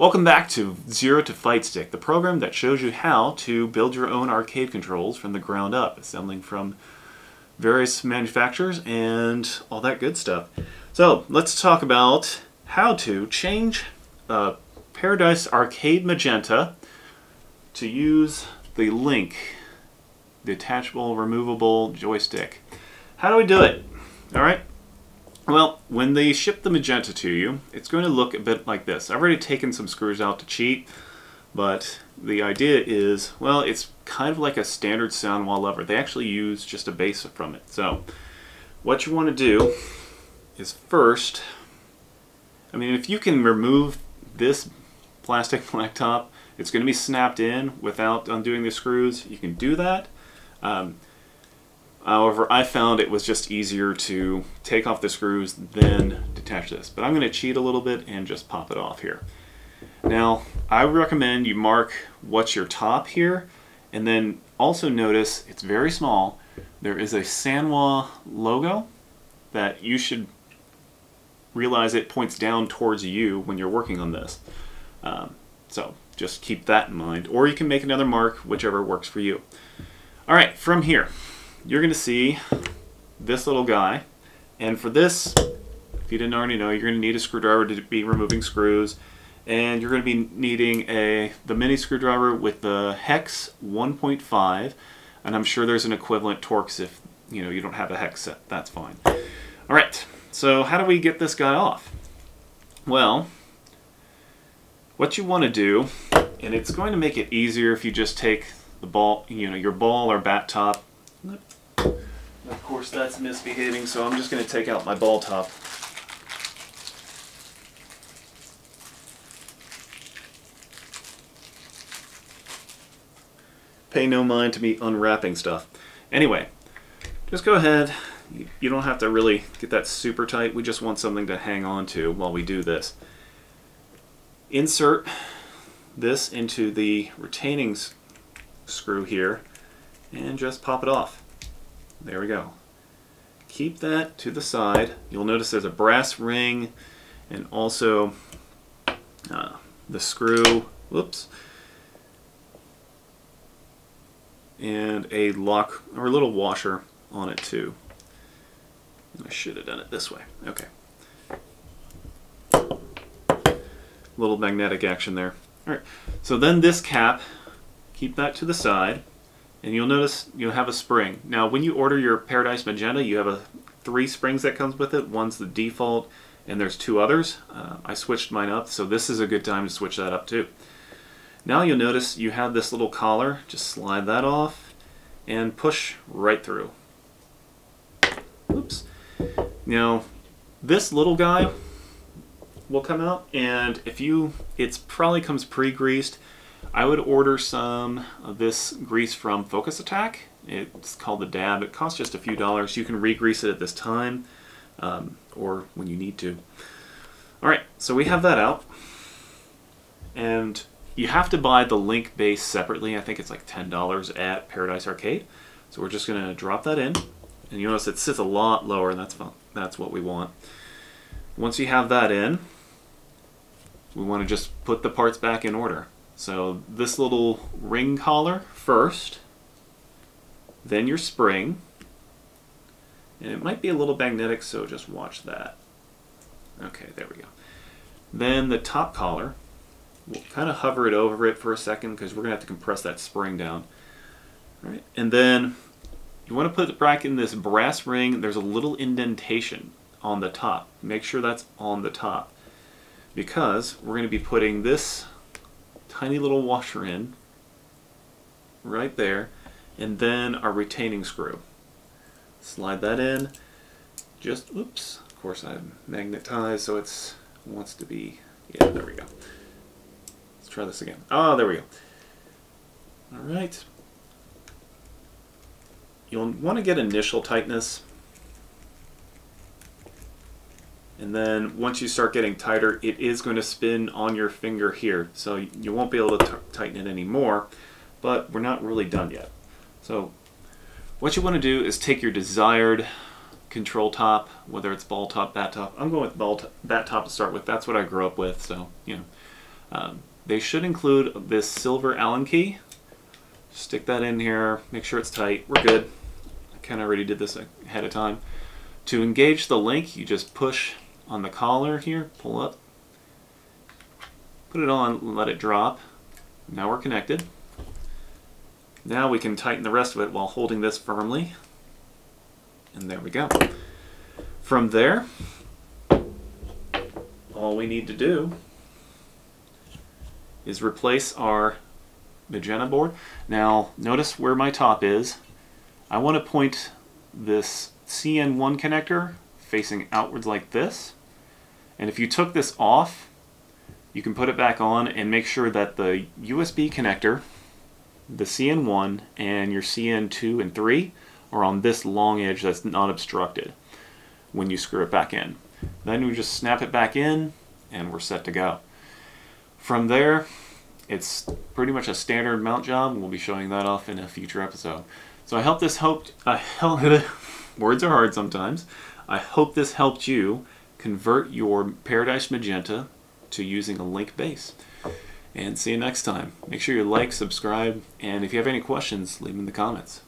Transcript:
Welcome back to Zero to Fightstick, the program that shows you how to build your own arcade controls from the ground up, assembling from various manufacturers and all that good stuff. So let's talk about how to change Paradise Arcade Magenta to use the Link, the attachable, removable joystick. How do we do it? Alright. Well, when they ship the Magenta to you, it's going to look a bit like this. I've already taken some screws out to cheat, but the idea is, well, it's kind of like a standard sound wall lever. They actually use just a base from it. So, what you want to do is first, if you can remove this plastic black top, it's going to be snapped in without undoing the screws. You can do that. However, I found it was just easier to take off the screws than detach this. But I'm going to cheat a little bit and just pop it off here. Now, I recommend you mark what's your top here, and then also notice it's very small. There is a Sanwa logo that you should realize it points down towards you when you're working on this. So just keep that in mind. Or you can make another mark, whichever works for you. All right, from here, you're going to see this little guy, and for this, if you didn't already know, you're going to need a screwdriver to be removing screws, and you're going to be needing the mini screwdriver with the hex 1.5, and I'm sure there's an equivalent Torx if you don't have a hex set. That's fine. All right, so how do we get this guy off? Well, what you want to do, and it's going to make it easier if you just take the ball, your ball or bat top. Of course, that's misbehaving, so I'm just going to take out my ball top. Pay no mind to me unwrapping stuff. Anyway, just go ahead. You don't have to really get that super tight. We just want something to hang on to while we do this. Insert this into the retaining screw here and just pop it off. There we go. Keep that to the side. You'll notice there's a brass ring and also the screw, whoops, and a lock or a little washer on it too. I should have done it this way. Okay. Little magnetic action there. All right. So then this cap, keep that to the side. And you'll notice you'll have a spring. Now when you order your Paradise Magenta, you have 3 springs that comes with it. One's the default and there's 2 others. I switched mine up, so this is a good time to switch that up too. Now you'll notice you have this little collar. Just slide that off and push right through. Oops. Now this little guy will come out, and it probably comes pre-greased. I would order some of this grease from Focus Attack. It's called the Dab. It costs just a few dollars. You can re-grease it at this time or when you need to. Alright, so we have that out. And you have to buy the Link base separately. I think it's like $10 at Paradise Arcade. So we're just going to drop that in. And you notice it sits a lot lower, and that's fine. That's what we want. Once you have that in, we want to just put the parts back in order. So this little ring collar first, then your spring, and it might be a little magnetic, so just watch that. Okay, there we go. Then the top collar, we'll kind of hover it over it for a second because we're going to have to compress that spring down. All right, and then you want to put it back in this brass ring. There's a little indentation on the top. Make sure that's on the top because we're going to be putting this tiny little washer in right there, and then our retaining screw. Slide that in. Just oops. Of course, I'm magnetized, so it wants to be. Yeah, there we go. Let's try this again. Oh, there we go. All right. You'll want to get initial tightness. And then once you start getting tighter, it is going to spin on your finger here. So you won't be able to tighten it anymore, but we're not really done yet. So what you want to do is take your desired control top, whether it's ball top, bat top. I'm going with bat top to start with. That's what I grew up with, so They should include this silver Allen key. Stick that in here, make sure it's tight. We're good. I kind of already did this ahead of time. To engage the link, you just push on the collar here, pull up, put it on, let it drop. Now we're connected. Now we can tighten the rest of it while holding this firmly. And there we go. From there, all we need to do is replace our Magenta board. Now notice where my top is. I want to point this CN1 connector facing outwards like this. And if you took this off, you can put it back on and make sure that the USB connector, the CN1 and your CN2 and 3 are on this long edge that's not obstructed when you screw it back in. Then we just snap it back in and we're set to go. From there, it's pretty much a standard mount job, and we'll be showing that off in a future episode. So I hope this helped, words are hard sometimes. I hope this helped you convert your Paradise Magenta to using a link base. And see you next time. Make sure you like, subscribe, and if you have any questions, leave them in the comments.